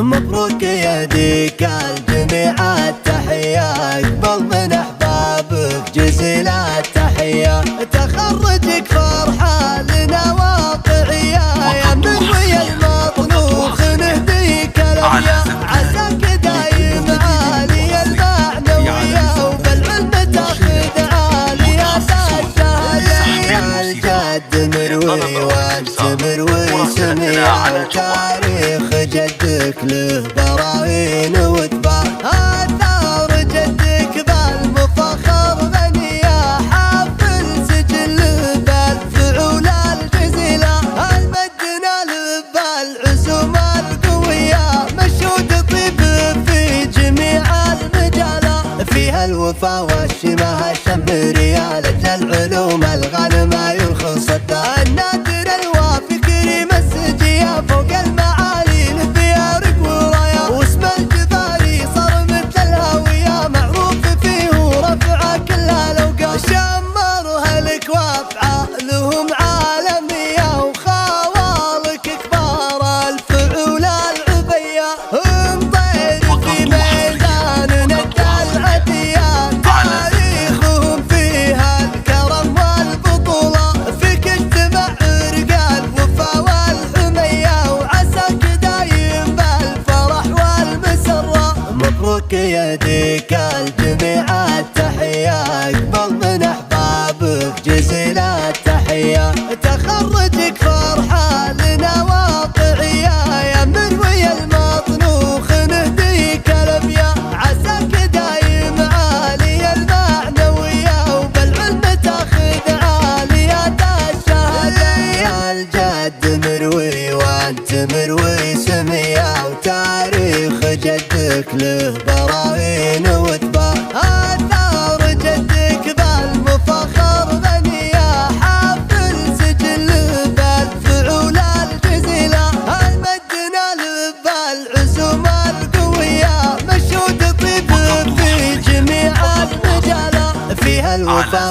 مبروك يا ديك الجميع التحية، اقبل من احبابك جزيل التحية. تخرجك فرحة لنا واقعية، يا مروي المطلوب نهديك الابيات. عساك دايم عالي المعنوية، وبالعلم تاخذ عالية الشهادة. الجد مروي وانت مروي سميع، وتاريخ جدك له براهين واتباع. آثار جدك بالمفخر بني، يا حافل سجل بالفعول الجزيلة. المجدنا له بالعزوم القوية، مشهود طيب في جميع المجالات. فيها الوفا والشمه الشمري، لجل العلوم الغانمة يرخص النادر الوافي كريم السجية. فوق المعالي لبيارك ورايا، واسم الجباري صار مثل الهوية. معروف فيه ورفع كل الاوقات، شمرها لك وافعالهم عالمية. وخوالك كبار الفعول العبية، هم طير في ميداننا العتية. تاريخهم فيها الكرم والبطولة، فيك اجتمع رجال وفا والحمية. وعساك دايم بالفرح والمسرة، مبروك يا ديك الجميع التحية، اقبل من احبابك جزيل التحية. تخرجك فرحة لنا واقعية، يا مروي المطنوخ نهديك الابيات. عساك دايم عالي المعنوية، وبالعلم تاخذ عالية الشهادة. يا الجد مروي وانت مروي سمية، وتاريخ جدك له براهين واتباع. آثار جدك بالمفخر بني، يا حافل سجل بالفعول الجزيلة. المجدنا له بالعزوم القوية، مشهود طيب في جميع المجالات. فيها الوفا